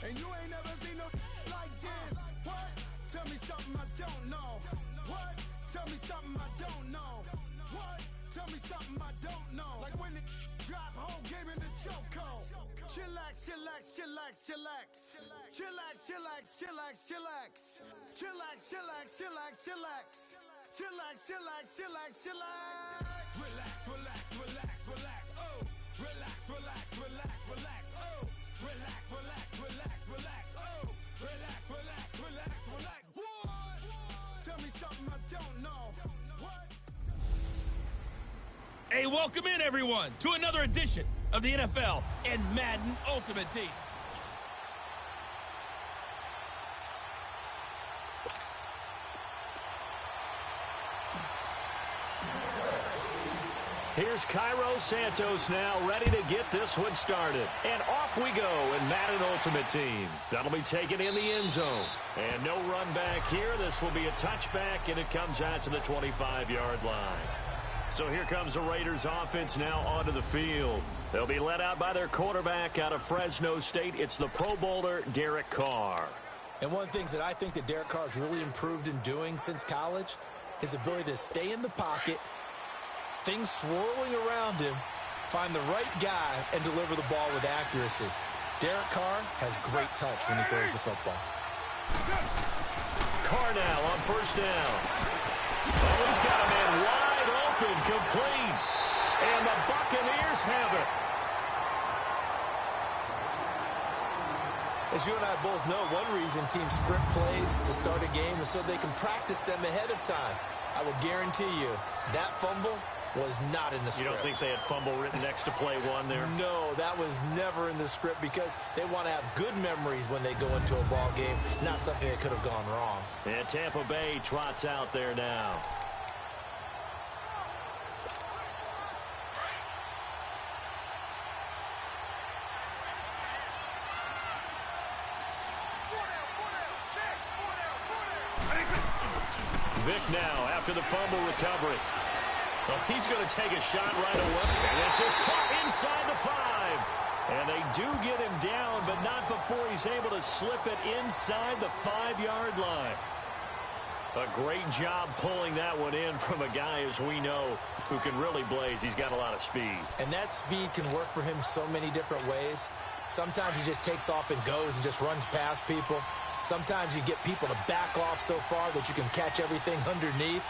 And you ain't never seen no like this. What? Tell me something I don't know. What? Tell me something I don't know. What? Tell me something I don't know. Like when it drop, whole game in the chokehold. Chillax, chillax, chillax, chillax. Chillax, chillax, chillax, chillax. Chillax, chillax, chillax, chillax. Chillax, chillax, chillax, chillax. Relax, relax, relax, relax. Oh, relax, relax, relax, relax. Oh, relax, relax, relax, relax. Oh, relax, relax, relax, relax. What? Tell me something I don't know. What? Hey, welcome in, everyone, to another edition of the NFL and Madden Ultimate Team. Here's Cairo Santos now, ready to get this one started. And off we go in Madden Ultimate Team. That'll be taken in the end zone. And no run back here. This will be a touchback, and it comes out to the 25-yard line. So here comes the Raiders offense now onto the field. They'll be led out by their quarterback out of Fresno State. It's the Pro Bowler, Derek Carr. And one of the things that I think that Derek Carr has really improved in doing since college, his ability to stay in the pocket, things swirling around him, find the right guy, and deliver the ball with accuracy. Derek Carr has great touch when he throws the football. Carr now on first down. Oh, he's got a man wide open, complete. And the Buccaneers have it. As you and I both know, one reason teams script plays to start a game is so they can practice them ahead of time. I will guarantee you that fumble was not in the script. You don't think they had fumble written next to play one there? No, that was never in the script because they want to have good memories when they go into a ball game, not something that could have gone wrong. And Tampa Bay trots out there now. Vic now after the fumble recovery. Well, he's going to take a shot right away. And this is caught inside the 5. And they do get him down, but not before he's able to slip it inside the 5-yard line. A great job pulling that one in from a guy, as we know, who can really blaze. He's got a lot of speed. And that speed can work for him so many different ways. Sometimes he just takes off and goes and just runs past people. Sometimes you get people to back off so far that you can catch everything underneath.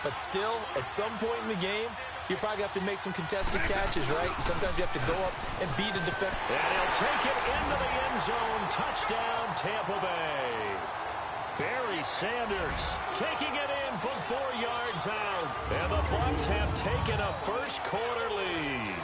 But still, at some point in the game, you probably have to make some contested catches, right? Sometimes you have to go up and beat a defender. And he'll take it into the end zone. Touchdown, Tampa Bay. Barry Sanders taking it in from 4 yards out. And the Bucs have taken a first-quarter lead.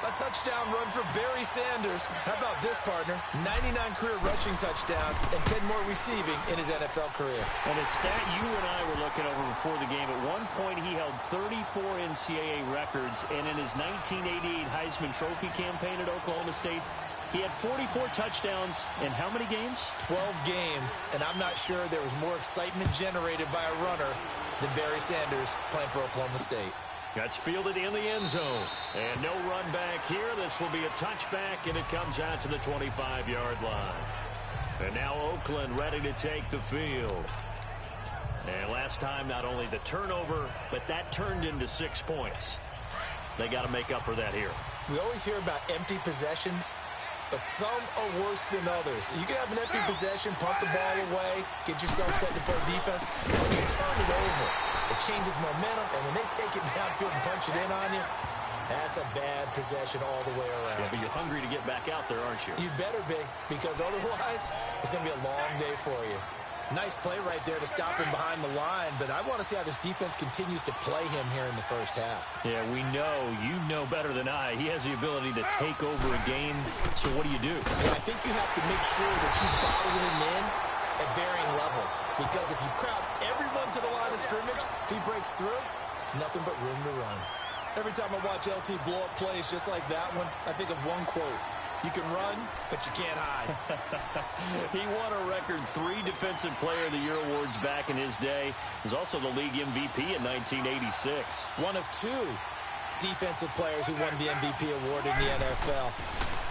A touchdown run for Barry Sanders. How about this, partner? 99 career rushing touchdowns and 10 more receiving in his NFL career. And a stat you and I were looking over before the game, at one point he held 34 NCAA records, and in his 1988 Heisman Trophy campaign at Oklahoma State, he had 44 touchdowns in how many games? 12 games, and I'm not sure there was more excitement generated by a runner than Barry Sanders playing for Oklahoma State. That's fielded in the end zone. And no run back here. This will be a touchback, and it comes out to the 25-yard line. And now Oakland ready to take the field. And last time, not only the turnover, but that turned into 6 points. They got to make up for that here. We always hear about empty possessions, but some are worse than others. You can have an empty possession, punt the ball away, get yourself set to play defense, but when you turn it over, it changes momentum, and when they take it downfield and punch it in on you, that's a bad possession all the way around. Yeah, but you're hungry to get back out there, aren't you? You better be, because otherwise, it's going to be a long day for you. Nice play right there to stop him behind the line, but I want to see how this defense continues to play him here in the first half. Yeah, we know. You know better than I. He has the ability to take over a game, so what do you do? Yeah, I think you have to make sure that you bottle him in at varying levels, because if you crowd everyone to the line of scrimmage, if he breaks through, it's nothing but room to run. Every time I watch LT blow up plays just like that one, I think of one quote. You can run, but you can't hide. He won a record 3 Defensive Player of the Year awards back in his day. He was also the league MVP in 1986. One of 2 defensive players who won the MVP award in the NFL.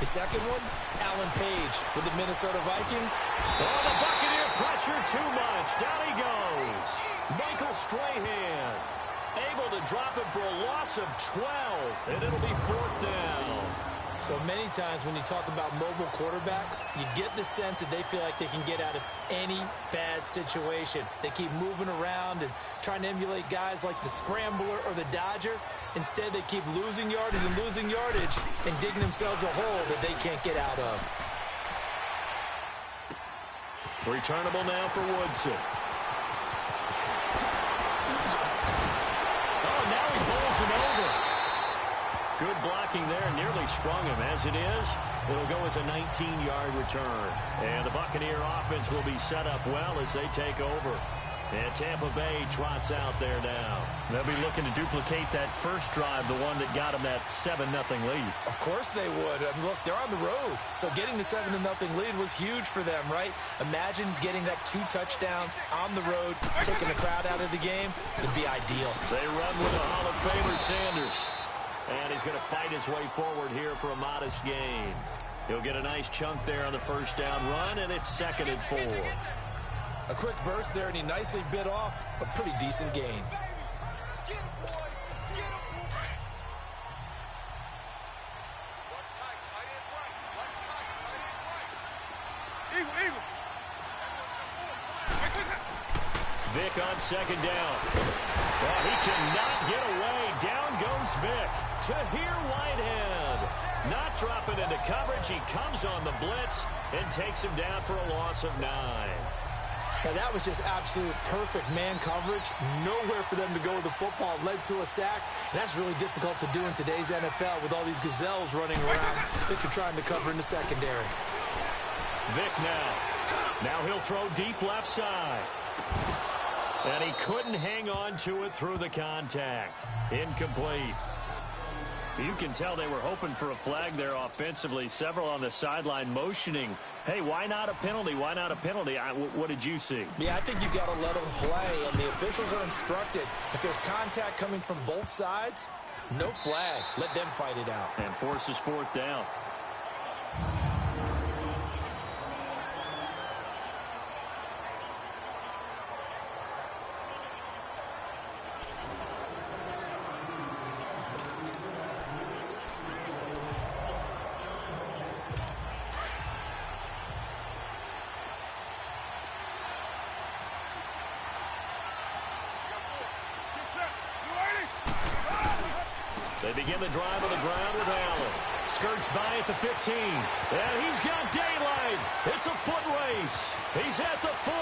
The second one, Alan Page with the Minnesota Vikings. Oh, the Buccaneer pressure too much. Down he goes. Michael Strahan able to drop him for a loss of 12, and it'll be 4th down. So many times when you talk about mobile quarterbacks, you get the sense that they feel like they can get out of any bad situation. They keep moving around and trying to emulate guys like the Scrambler or the Dodger. Instead, they keep losing yardage and digging themselves a hole that they can't get out of. Returnable now for Woodson. Oh, now he bowls him over. Good blocking there, nearly sprung him. As it is, it'll go as a 19-yard return. And the Buccaneer offense will be set up well as they take over. And Tampa Bay trots out there now. They'll be looking to duplicate that first drive, the one that got them that 7-0 lead. Of course they would. Look, they're on the road. So getting the 7-0 lead was huge for them, right? Imagine getting up 2 touchdowns on the road, taking the crowd out of the game. It'd be ideal. They run with the Hall of Famer Sanders. And he's going to fight his way forward here for a modest gain. He'll get a nice chunk there on the first down run, and it's 2nd and 4. A quick burst there, and he nicely bit off a pretty decent gain. Vic on 2nd down. Well, he cannot get away. Down goes Vic to here Whitehead. Not dropping into coverage. He comes on the blitz and takes him down for a loss of 9. Now, that was just absolute perfect man coverage. Nowhere for them to go with the football. It led to a sack. And that's really difficult to do in today's NFL with all these gazelles running around that you're trying to cover in the secondary. Vic now. Now he'll throw deep left side. And he couldn't hang on to it through the contact. Incomplete. You can tell they were hoping for a flag there offensively. Several on the sideline motioning, hey, why not a penalty? Why not a penalty? What did you see? Yeah, I think you've got to let them play, and the officials are instructed. If there's contact coming from both sides, no flag. Let them fight it out. And forces 4th down. They begin the drive on the ground with Allen. Skirts by at the 15. And he's got daylight. It's a foot race. He's at the 40.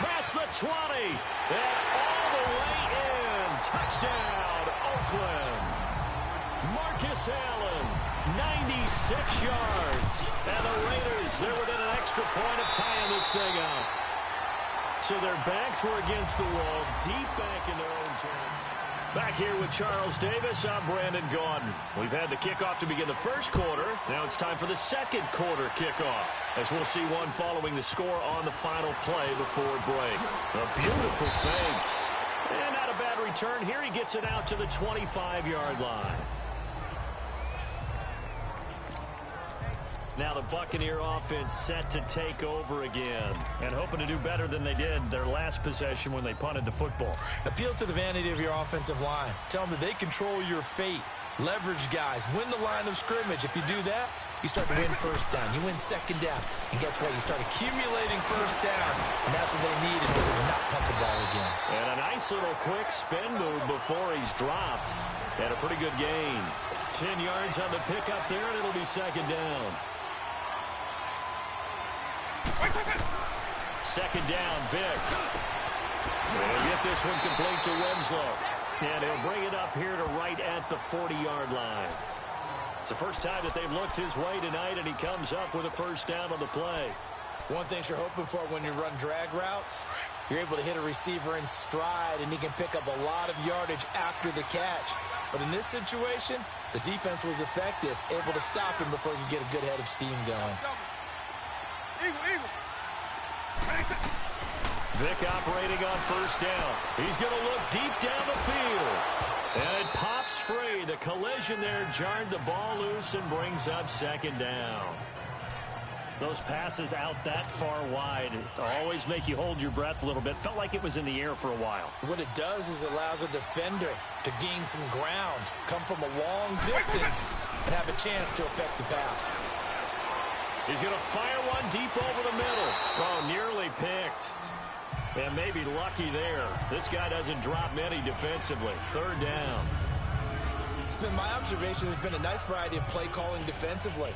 Past the 20. And all the way in. Touchdown, Oakland. Marcus Allen, 96 yards. And the Raiders, they're within an extra point of tying this thing up. So their backs were against the wall, deep back in their own territory. Back here with Charles Davis, I'm Brandon Gaudin. We've had the kickoff to begin the first quarter. Now it's time for the second quarter kickoff, as we'll see one following the score on the final play before break. A beautiful fake. And not a bad return here. He gets it out to the 25-yard line. Now the Buccaneer offense set to take over again and hoping to do better than they did their last possession when they punted the football. Appeal to the vanity of your offensive line. Tell them that they control your fate. Leverage guys. Win the line of scrimmage. If you do that, you start to win first down. You win second down. And guess what? You start accumulating first downs. And that's what they need in order to not punt the ball again. And a nice little quick spin move before he's dropped. And a pretty good gain. 10 yards on the pickup there, and it'll be second down. Second down, Vic. He'll get this one complete to Winslow. And he'll bring it up here to right at the 40-yard line. It's the first time that they've looked his way tonight, and he comes up with a first down on the play. One thing you're hoping for when you run drag routes, you're able to hit a receiver in stride, and he can pick up a lot of yardage after the catch. But in this situation, the defense was effective, able to stop him before he could get a good head of steam going. Vick operating on first down. He's going to look deep down the field. And it pops free. The collision there jarred the ball loose and brings up second down. Those passes out that far wide always make you hold your breath a little bit. Felt like it was in the air for a while. What it does is it allows a defender to gain some ground, come from a long distance, and have a chance to affect the pass. He's going to fire one deep over the middle. Oh, nearly picked. And maybe lucky there. This guy doesn't drop many defensively. Third down. It's been my observation there's been a nice variety of play calling defensively.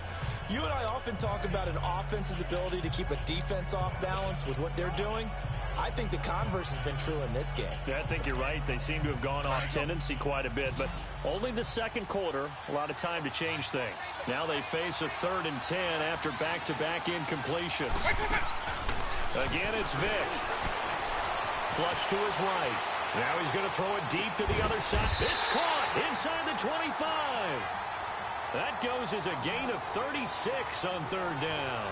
You and I often talk about an offense's ability to keep a defense off balance with what they're doing. I think the converse has been true in this game. Yeah, I think you're right. They seem to have gone off tendency quite a bit, but only the second quarter, a lot of time to change things. Now they face a 3rd and 10 after back-to-back incompletions. Again, it's Vick. Flush to his right. Now he's going to throw it deep to the other side. It's caught inside the 25. That goes as a gain of 36 on 3rd down.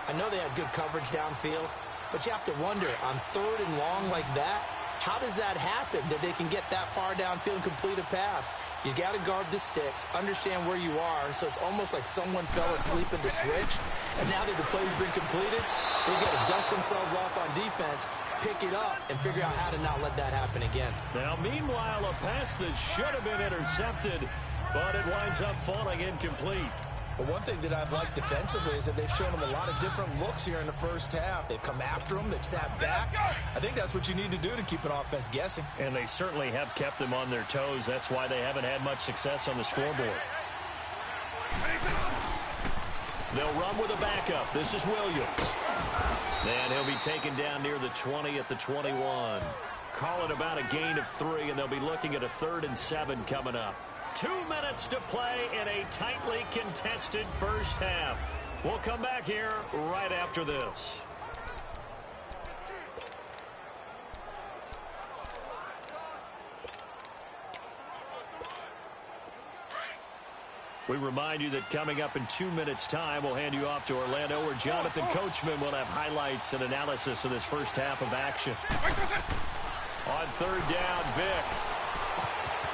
I know they had good coverage downfield, but you have to wonder, on 3rd and long like that, how does that happen that they can get that far downfield and complete a pass? You got to guard the sticks, understand where you are, so it's almost like someone fell asleep in the switch, and now that the play's been completed, they've got to dust themselves off on defense, pick it up, and figure out how to not let that happen again. Now, meanwhile, a pass that should have been intercepted, but it winds up falling incomplete. Well, one thing that I've liked defensively is that they've shown them a lot of different looks here in the first half. They've come after them. They've sat back. I think that's what you need to do to keep an offense guessing. And they certainly have kept them on their toes. That's why they haven't had much success on the scoreboard. They'll run with a backup. This is Williams. And he'll be taken down near the 20 at the 21. Call it about a gain of 3, and they'll be looking at a 3rd and 7 coming up. 2 minutes to play in a tightly contested first half. We'll come back here right after this. We remind you that coming up in 2 minutes' time, we'll hand you off to Orlando, where Jonathan Coachman will have highlights and analysis of this first half of action. On 3rd down, Vick.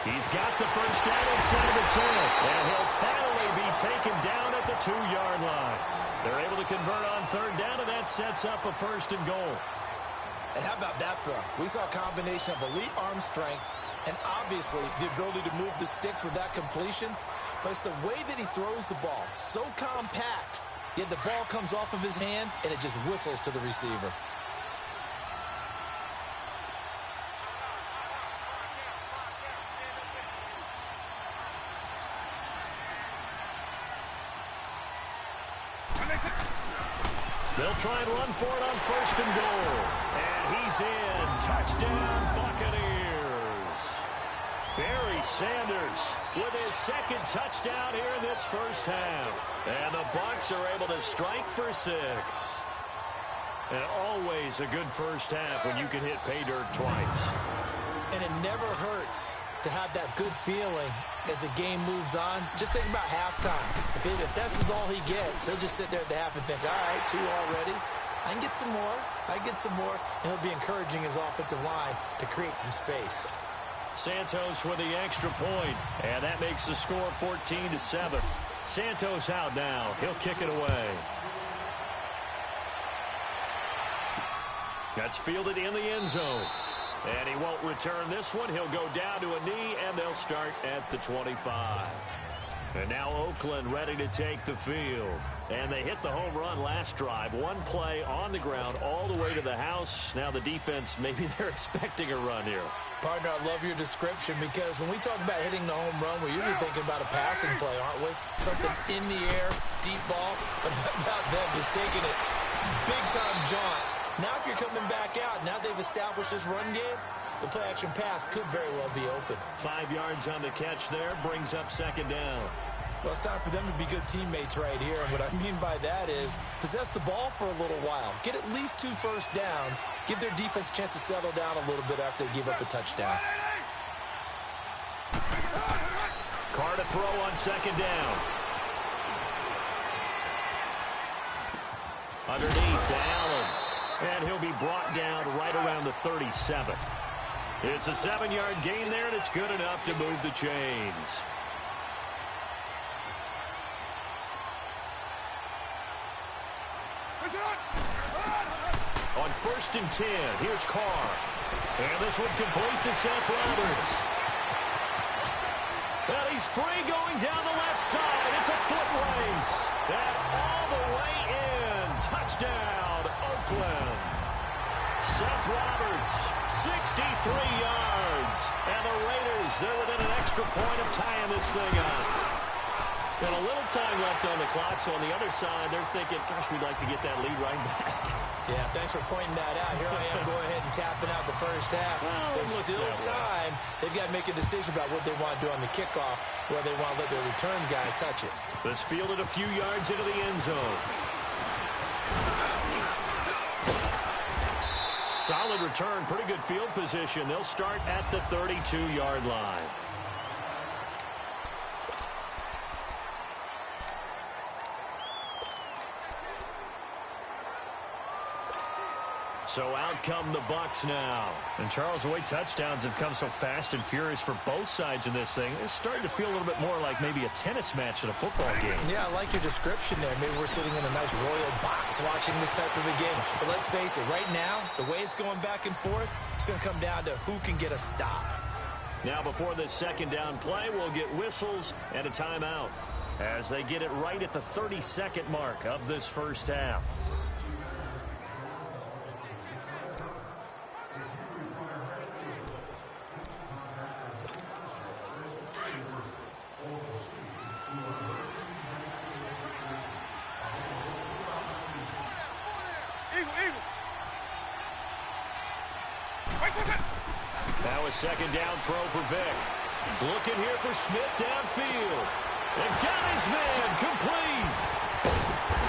He's got the first down inside the 10, and he'll finally be taken down at the 2-yard line. They're able to convert on 3rd down, and that sets up a 1st and goal. And how about that throw? We saw a combination of elite arm strength and obviously the ability to move the sticks with that completion, but it's the way that he throws the ball. So compact, yet the ball comes off of his hand, and it just whistles to the receiver. They'll try and run for it on 1st and goal. And he's in. Touchdown, Buccaneers. Barry Sanders with his 2nd touchdown here in this first half. And the Bucs are able to strike for 6. And always a good first half when you can hit pay dirt twice. And it never hurts to have that good feeling as the game moves on. Just think about halftime. If that's all he gets, he'll just sit there at the half and think, all right, 2 already. I can get some more. I can get some more. And he'll be encouraging his offensive line to create some space. Santos with the extra point, and that makes the score 14-7. Santos out now. He'll kick it away. That's fielded in the end zone. And he won't return this one. He'll go down to a knee, and they'll start at the 25. And now Oakland ready to take the field. And they hit the home run last drive. 1 play on the ground all the way to the house. Now the defense, maybe they're expecting a run here. Partner, I love your description, because when we talk about hitting the home run, we're usually thinking about a passing play, aren't we? Something in the air, deep ball. But how about them just taking it big-time jaunt? Now if you're coming back out, now they've established this run game, the play-action pass could very well be open. 5 yards on the catch there, brings up 2nd down. Well, it's time for them to be good teammates right here, and what I mean by that is possess the ball for a little while, get at least 2 first downs, give their defense a chance to settle down a little bit after they give up a touchdown. Carr to throw on 2nd down. Underneath to Allen. And he'll be brought down right around the 37. It's a 7-yard gain there, and it's good enough to move the chains. On 1st and 10, here's Carr. And this one complete to Seth Roberts. And he's free going down the left side. It's a foot race. And all the way in. Touchdown, Oakland. Seth Roberts, 63 yards. And the Raiders, they're within an extra point of tying this thing up. And a little time left on the clock, so on the other side, they're thinking, gosh, we'd like to get that lead right back. Yeah, thanks for pointing that out. Here I am going ahead and tapping out the first half. Well, there's still time. They've got to make a decision about what they want to do on the kickoff, where they want to let their return guy touch it. This fielded a few yards into the end zone. Solid return, pretty good field position. They'll start at the 32-yard line. So out come the Bucs now. And Charles, the way touchdowns have come so fast and furious for both sides in this thing, it's starting to feel a little bit more like maybe a tennis match than a football game. Yeah, I like your description there. Maybe we're sitting in a nice royal box watching this type of a game. But let's face it, right now, the way it's going back and forth, it's going to come down to who can get a stop. Now before this second down play, we'll get whistles and a timeout as they get it right at the 32nd mark of this first half. Now a second down throw for Vick. Looking here for Smith downfield. They've got his man complete.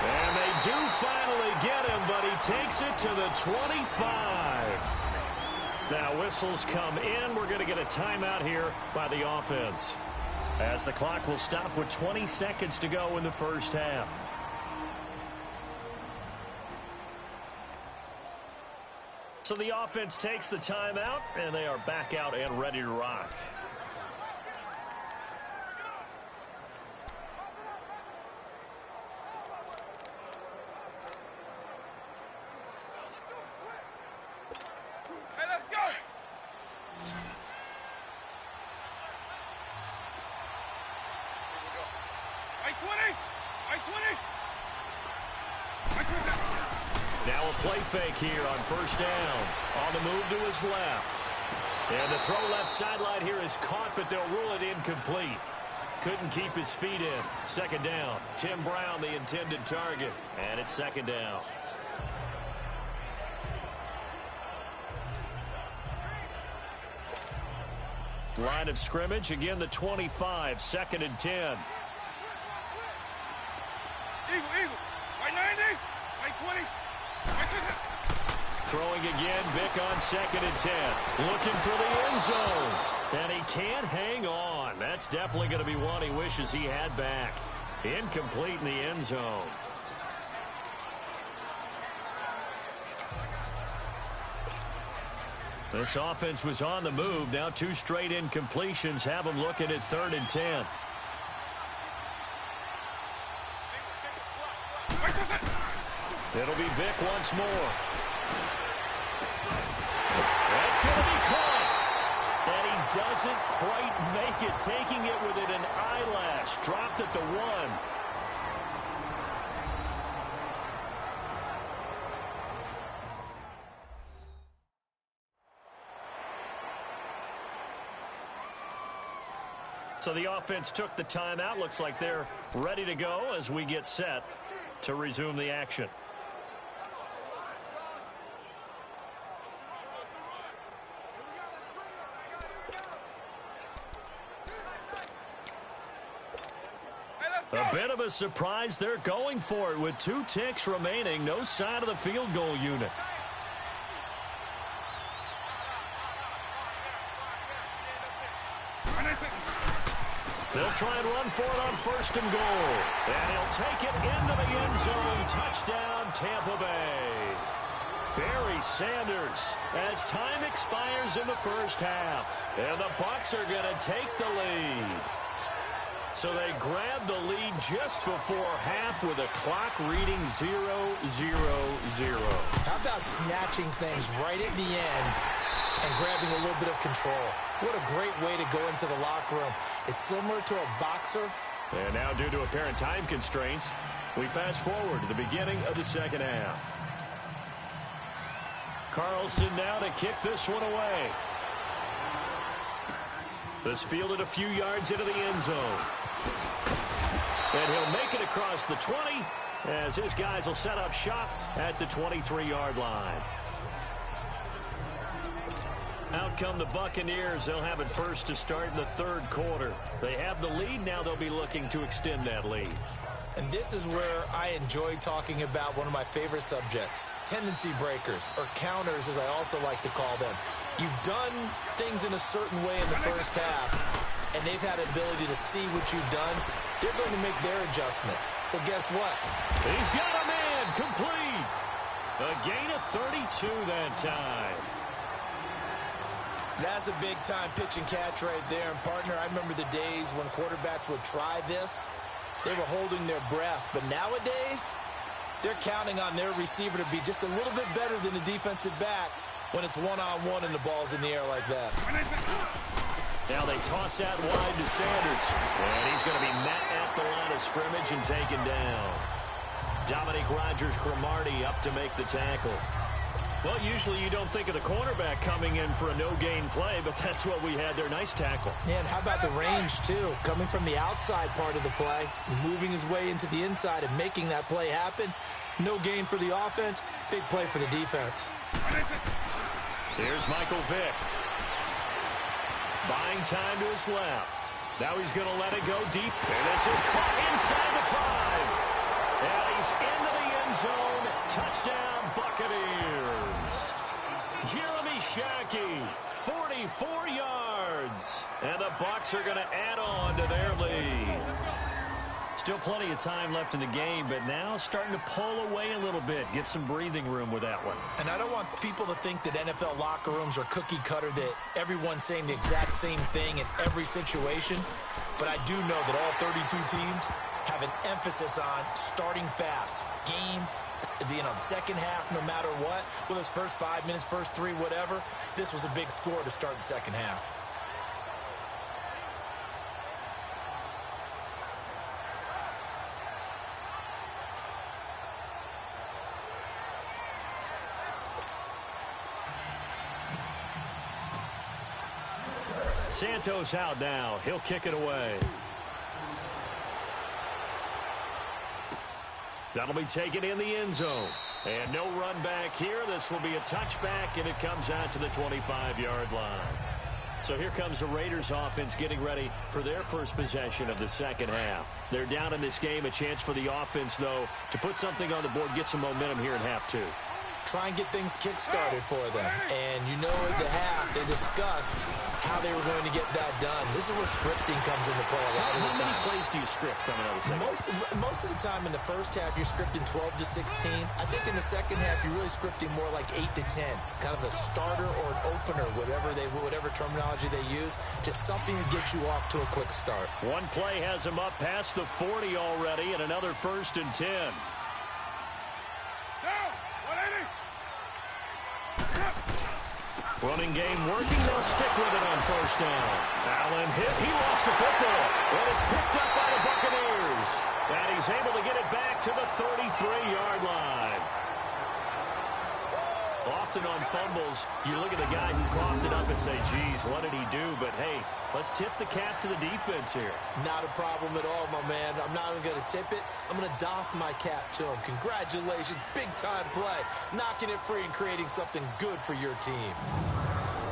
And they do finally get him, but he takes it to the 25. Now whistles come in. We're going to get a timeout here by the offense, as the clock will stop with 20 seconds to go in the first half. So the offense takes the timeout, and they are back out and ready to rock. Hey, let's go! Now a play fake here on first down. On the move to his left. And the throw left sideline here is caught, but they'll rule it incomplete. Couldn't keep his feet in. Second down. Tim Brown, the intended target. And it's second down. Line of scrimmage, again the 25, 2nd and 10. Eagle, right 90, right 20, right 50. Throwing again, Vick on 2nd and 10. Looking for the end zone. And he can't hang on. That's definitely going to be one he wishes he had back. Incomplete in the end zone. This offense was on the move. Now 2 straight incompletions have them looking at 3rd and 10. It'll be Vick once more. That's going to be caught. And he doesn't quite make it, taking it within an eyelash. Dropped at the 1. So the offense took the timeout. Looks like they're ready to go as we get set to resume the action. A bit of a surprise. They're going for it with 2 ticks remaining. No sign of the field goal unit. They'll try and run for it on 1st and goal. And he'll take it into the end zone. Touchdown, Tampa Bay. Barry Sanders as time expires in the first half. And the Bucs are going to take the lead. So they grab the lead just before half with a clock reading 0-0-0. How about snatching things right at the end and grabbing a little bit of control? What a great way to go into the locker room. It's similar to a boxer. And now, due to apparent time constraints, we fast forward to the beginning of the second half. Carlson now to kick this one away. This fielded a few yards into the end zone. And he'll make it across the 20 as his guys will set up shop at the 23-yard line. Out come the Buccaneers. They'll have it first to start in the third quarter. They have the lead. Now they'll be looking to extend that lead. And this is where I enjoy talking about one of my favorite subjects, tendency breakers, or counters as I also like to call them. You've done things in a certain way in the first half, and they've had the ability to see what you've done. They're going to make their adjustments. So guess what? He's got a man complete. A gain of 32 that time. That's a big-time pitch and catch right there. And, partner, I remember the days when quarterbacks would try this. They were holding their breath. But nowadays, they're counting on their receiver to be just a little bit better than the defensive back when it's one-on-one and the ball's in the air like that. Now they toss that wide to Sanders. And he's going to be met at the line of scrimmage and taken down. Dominique Rodgers-Cromartie up to make the tackle. Well, usually you don't think of the cornerback coming in for a no-gain play, but that's what we had there. Nice tackle. Yeah, and how about the range, too? Coming from the outside part of the play, moving his way into the inside and making that play happen. No gain for the offense, big play for the defense. Here's Michael Vick. Buying time to his left. Now he's going to let it go deep. And this is caught inside the 5. And he's into the end zone. Touchdown, Buccaneers. Jeremy Shockey, 44 yards. And the Bucs are going to add on to their lead. Still plenty of time left in the game, but now starting to pull away a little bit. Get some breathing room with that one. And I don't want people to think that NFL locker rooms are cookie cutter, that everyone's saying the exact same thing in every situation. But I do know that all 32 teams have an emphasis on starting fast. Game, the second half, no matter what. Whether it's first 5 minutes, first 3, whatever. This was a big score to start the second half. Santos out now. He'll kick it away. That'll be taken in the end zone. And no run back here. This will be a touchback, and it comes out to the 25-yard line. So here comes the Raiders offense getting ready for their first possession of the second half. They're down in this game. A chance for the offense, though, to put something on the board, get some momentum here in half 2. Try and get things kick-started for them. And you know at the half, they discussed how they were going to get that done. This is where scripting comes into play a lot of the time. How many plays do you script coming out of the second? Most of the time in the first half, you're scripting 12 to 16. I think in the second half, you're really scripting more like 8 to 10. Kind of a starter or an opener, whatever terminology they use. Just something to get you off to a quick start. One play has him up past the 40 already, and another 1st and 10. Running game working. They'll stick with it on first down. Allen hit. He lost the football. And it's picked up by the Buccaneers. And he's able to get it back to the 33-yard line. Often on fumbles, you look at the guy who coughed it up and say, geez, what did he do? But, hey, let's tip the cap to the defense here. Not a problem at all, my man. I'm not even going to tip it. I'm going to doff my cap to him. Congratulations. Big-time play. Knocking it free and creating something good for your team.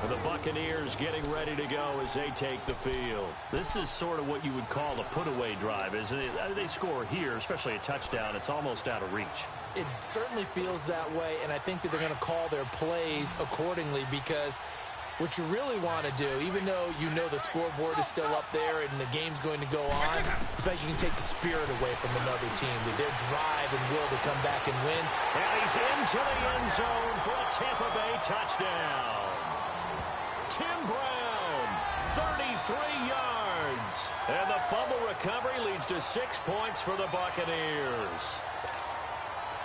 The Buccaneers getting ready to go as they take the field. This is sort of what you would call a put-away drive, isn't it? They score here, especially a touchdown. It's almost out of reach. It certainly feels that way, and I think that they're going to call their plays accordingly because What you really want to do, even though you know the scoreboard is still up there and the game's going to go on, but you can take the spirit away from another team, with their drive and will to come back and win. And he's into the end zone for a Tampa Bay touchdown. Tim Brown, 33 yards. And the fumble recovery leads to 6 points for the Buccaneers.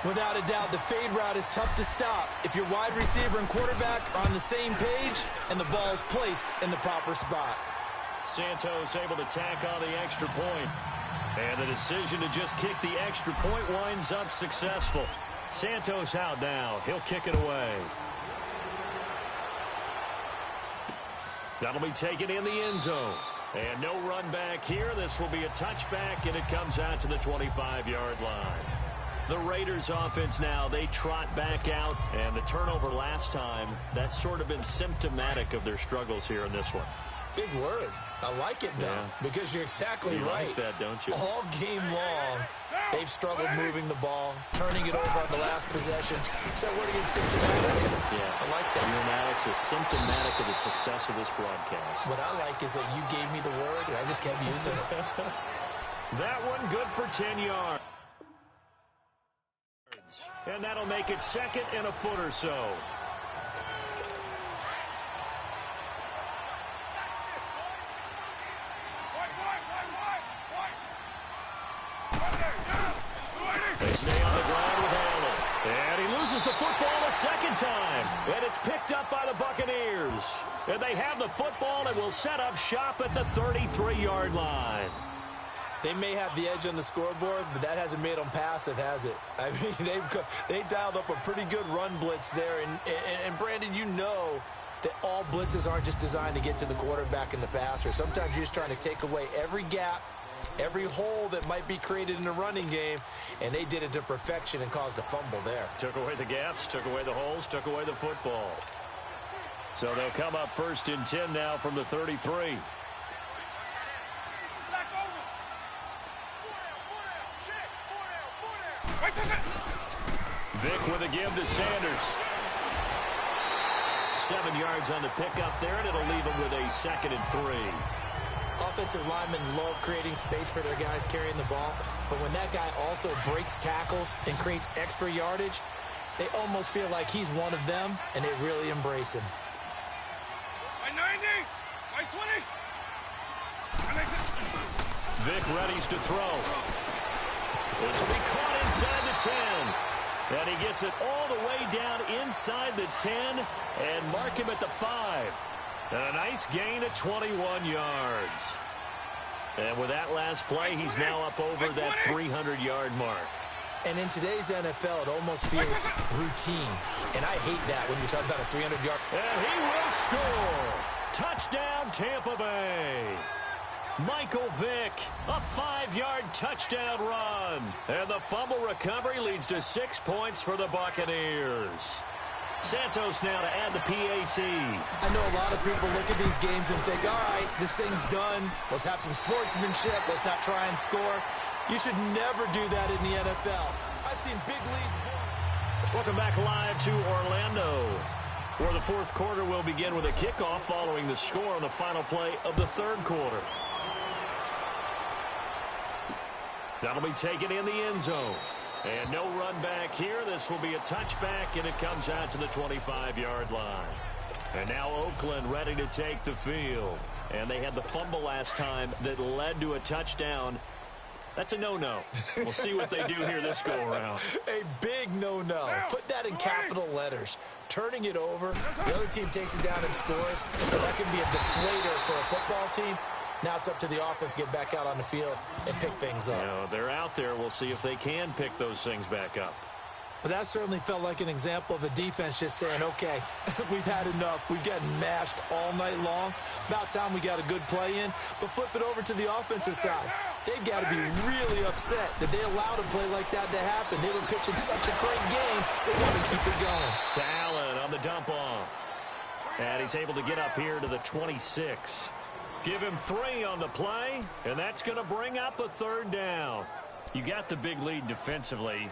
Without a doubt, the fade route is tough to stop if your wide receiver and quarterback are on the same page and the ball is placed in the proper spot. Santos able to tack on the extra point. And the decision to just kick the extra point winds up successful. Santos out now. He'll kick it away. That'll be taken in the end zone. And no run back here. This will be a touchback, and it comes out to the 25-yard line. The Raiders offense now, they trot back out, and the turnover last time, that's sort of been symptomatic of their struggles here in this one. Big word. I like it, though, because you're exactly right. You like that, don't you? All game long, they've struggled moving the ball, turning it over on the last possession. Is that word against symptomatic? Yeah. I like that. Your analysis, symptomatic of the success of this broadcast. What I like is that you gave me the word, and I just kept using it. That one good for 10 yards. And that'll make it second and a foot or so. They stay on the ground with Allen. And he loses the football a second time. And it's picked up by the Buccaneers. And they have the football and will set up shop at the 33-yard line. They may have the edge on the scoreboard, but that hasn't made them passive, has it? I mean, they dialed up a pretty good run blitz there. And Brandon, you know that all blitzes aren't just designed to get to the quarterback and the passer. Sometimes you're just trying to take away every gap, every hole that might be created in the running game, and they did it to perfection and caused a fumble there. Took away the gaps, took away the holes, took away the football. So they'll come up 1st and 10 now from the 33. Vic with a give to Sanders. 7 yards on the pickup there, and it'll leave him with a 2nd and 3. Offensive linemen love creating space for their guys carrying the ball, but when that guy also breaks tackles and creates extra yardage, they almost feel like he's one of them, and they really embrace him. By 90, by 20. Vic readies to throw. This will be caught inside the 10. And he gets it all the way down inside the 10 and mark him at the 5. And a nice gain of 21 yards. And with that last play, he's now up over that 300-yard mark. And in today's NFL, it almost feels routine. And I hate that when you talk about a 300-yard. And he will score. Touchdown, Tampa Bay. Michael Vick, a 5-yard touchdown run. And the fumble recovery leads to 6 points for the Buccaneers. Santos now to add the PAT. I know a lot of people look at these games and think, all right, this thing's done. Let's have some sportsmanship. Let's not try and score. You should never do that in the NFL. I've seen big leads. Welcome back live to Orlando, where the fourth quarter will begin with a kickoff following the score on the final play of the third quarter. That'll be taken in the end zone. And no run back here. This will be a touchback, and it comes out to the 25-yard line. And now Oakland ready to take the field. And they had the fumble last time that led to a touchdown. That's a no-no. We'll see what they do here this go-around. A big no-no. Put that in capital letters. Turning it over, the other team takes it down and scores. That can be a deflator for a football team. Now it's up to the offense to get back out on the field and pick things up. You know, they're out there. We'll see if they can pick those things back up. But that certainly felt like an example of a defense just saying, okay, we've had enough. We've gotten mashed all night long. About time we got a good play in. But flip it over to the offensive side. They've got to be really upset that they allowed a play like that to happen. They were pitching such a great game, they want to keep it going. To Allen on the dump off. And he's able to get up here to the 26. Give him 3 on the play, and that's going to bring up a third down. You got the big lead defensively.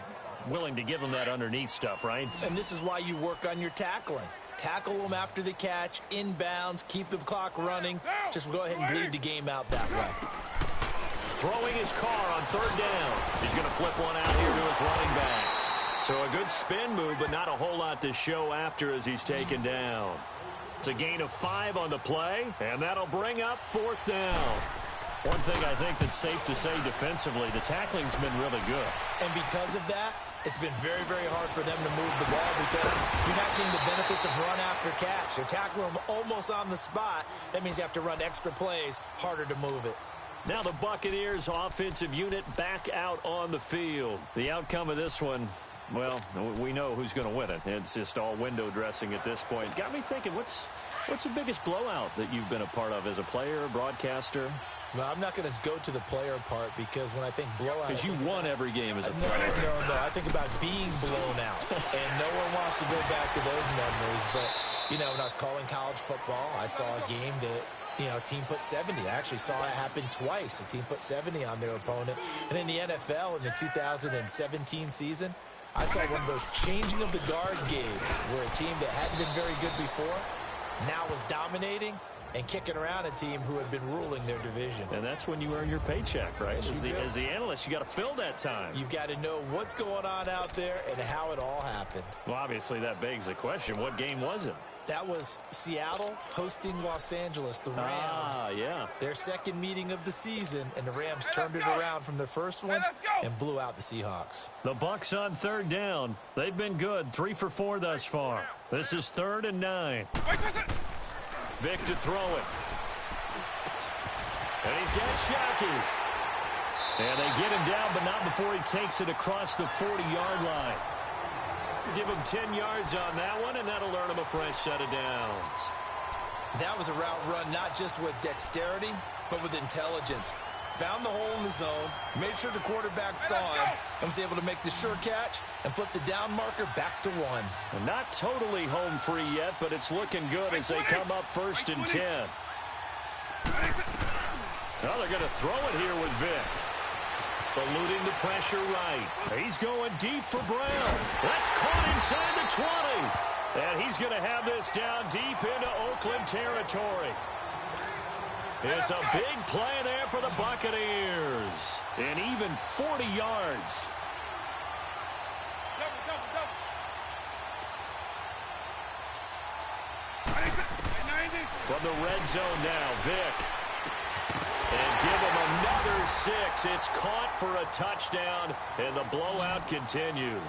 Willing to give him that underneath stuff, right? And this is why you work on your tackling. Tackle them after the catch, inbounds, keep the clock running. Just go ahead and bleed the game out that way. Throwing his car on third down. He's going to flip one out here to his running back. So a good spin move, but not a whole lot to show after as he's taken down. It's a gain of 5 on the play, and that'll bring up fourth down. One thing I think that's safe to say defensively, the tackling's been really good. And because of that, it's been very, very hard for them to move the ball because you're not getting the benefits of run after catch. They're tackling them almost on the spot. That means you have to run extra plays, harder to move it. Now the Buccaneers offensive unit back out on the field. The outcome of this one, well, we know who's going to win it. It's just all window dressing at this point. Got me thinking, what's the biggest blowout that you've been a part of as a player, broadcaster? No, I'm not going to go to the player part because when I think blowout... Because you won every game as a player. No. I think about being blown out. And no one wants to go back to those memories. But, you know, when I was calling college football, I saw a game that, you know, a team put 70. I actually saw it happen twice. A team put 70 on their opponent. And in the NFL, in the 2017 season, I saw one of those changing of the guard games where a team that hadn't been very good before now was dominating and kicking around a team who had been ruling their division. And that's when you earn your paycheck, right? As the analyst, you got to fill that time. You've got to know what's going on out there and how it all happened. Well, obviously, that begs the question, what game was it? That was Seattle hosting Los Angeles, the Rams. Ah, yeah. Their second meeting of the season, and the Rams turned it around from their first one and blew out the Seahawks. The Bucs on third down. They've been good, 3 for 4 thus far. This is 3rd and 9. Vic to throw it. And he's got Shockey. And they get him down, but not before he takes it across the 40-yard line. Give him 10 yards on that one, and that'll earn him a fresh set of downs. That was a route run not just with dexterity, but with intelligence. Found the hole in the zone, made sure the quarterback saw him, and was able to make the sure catch and flip the down marker back to 1. And not totally home free yet, but it's looking good as they come up 1st and 10. Now they're going to throw it here with Vic. Eluding the pressure right. He's going deep for Brown. That's caught inside the 20. And he's going to have this down deep into Oakland territory. It's a big play there for the Buccaneers. And even 40 yards. From the red zone now, Vic. And give him another 6. It's caught for a touchdown, and the blowout continues.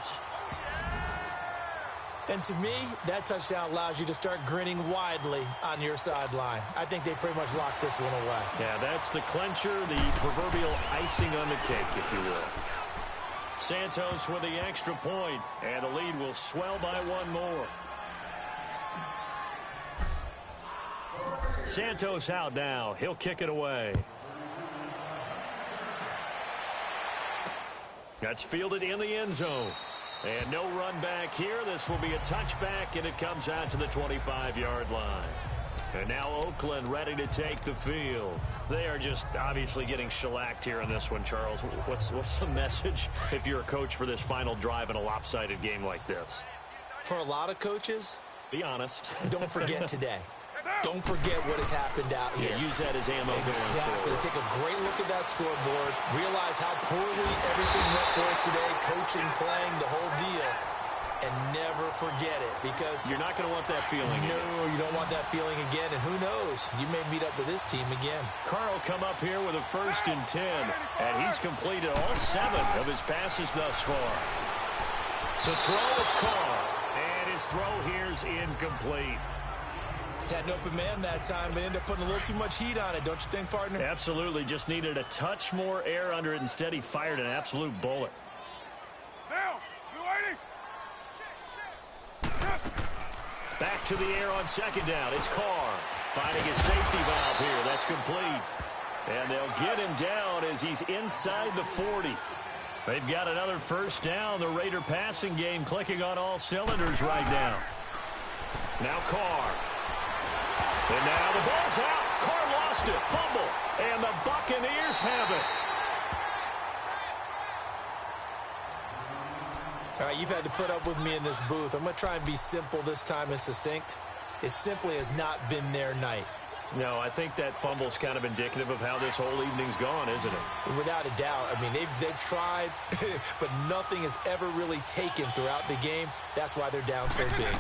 And to me, that touchdown allows you to start grinning widely on your sideline. I think they pretty much locked this one away. Yeah, that's the clincher, the proverbial icing on the cake, if you will. Santos with the extra point, and the lead will swell by 1 more. Santos out now. He'll kick it away. That's fielded in the end zone. And no run back here. This will be a touchback, and it comes out to the 25-yard line. And now Oakland ready to take the field. They are just obviously getting shellacked here in this one, Charles. What's the message if you're a coach for this final drive in a lopsided game like this? For a lot of coaches, be honest. Don't forget today. Don't forget what has happened out here. Yeah, use that as ammo going Exactly. forward. Take a great look at that scoreboard. Realize how poorly everything went for us today. Coaching, playing, the whole deal. And never forget it because... You're not going to want that feeling No, again. you don't want that feeling again. And who knows? You may meet up with this team again. Carl come up here with a 1st and 10. And he's completed all 7 of his passes thus far. To throw, it's Carr. And his throw here's incomplete. Had an open man that time, but ended up putting a little too much heat on it, don't you think, partner? Absolutely. Just needed a touch more air under it. Instead, he fired an absolute bullet. Now, you waiting? Back to the air on 2nd down. It's Carr finding his safety valve here. That's complete. And they'll get him down as he's inside the 40. They've got another 1st down. The Raider passing game clicking on all cylinders right now. Now Carr. And now the ball's out. Carr lost it. Fumble. And the Buccaneers have it. All right, you've had to put up with me in this booth. I'm going to try and be simple this time and succinct. It simply has not been their night. No, I think that fumble's kind of indicative of how this whole evening's gone, isn't it? Without a doubt. I mean, they've tried, but nothing has ever really taken throughout the game. That's why they're down so big.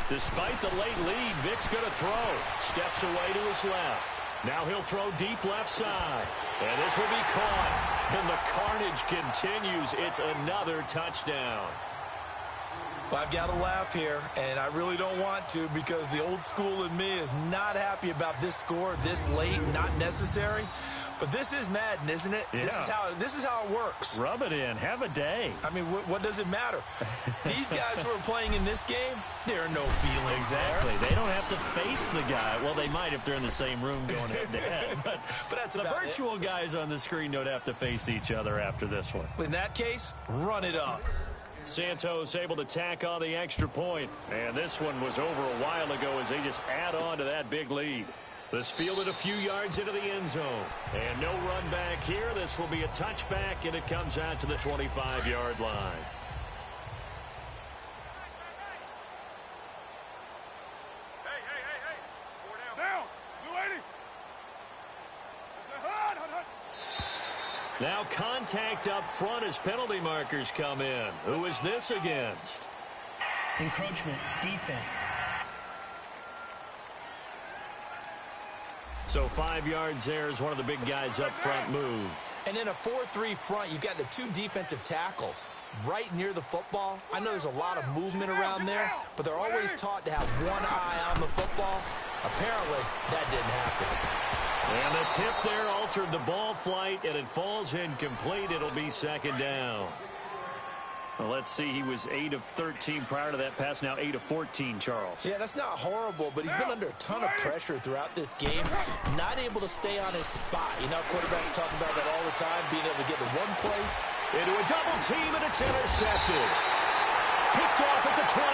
Despite the late lead, Vic's going to throw. Steps away to his left. Now he'll throw deep left side. And this will be caught. And the carnage continues. It's another touchdown. Well, I've got to laugh here, and I really don't want to because the old school in me is not happy about this score this late, not necessary. But this is Madden, isn't it? Yeah. This is how it works. Rub it in. Have a day. I mean, what does it matter? These guys who are playing in this game, there are no feelings Exactly. there. They don't have to face the guy. Well, they might if they're in the same room going head-to-head. But that's the about virtual guys on the screen don't have to face each other after this one. In that case, run it up. Santos able to tack on the extra point. And this one was over a while ago as they just add on to that big lead. This fielded a few yards into the end zone. And no run back here. This will be a touchback, and it comes out to the 25-yard line. Hey. 4 down. Blue 80. Now contact up front as penalty markers come in. Who is this against? Encroachment, defense. So 5 yards there as one of the big guys up front moved. And in a 4-3 front, you've got the two defensive tackles right near the football. I know there's a lot of movement around there, but they're always taught to have one eye on the football. Apparently, that didn't happen. And the tip there altered the ball flight, and it falls incomplete. It'll be second down. Well, let's see. He was 8 of 13 prior to that pass. Now 8 of 14, Charles. Yeah, that's not horrible, but he's been under a ton of pressure throughout this game. Not able to stay on his spot. You know, quarterbacks talk about that all the time, being able to get to one place. Into a double team, and it's intercepted. Picked off at the 28,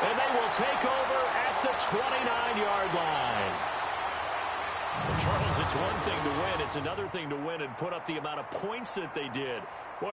and they will take over at the 29-yard line. Well, Charles, it's one thing to win. It's another thing to win and put up the amount of points that they did. Boy,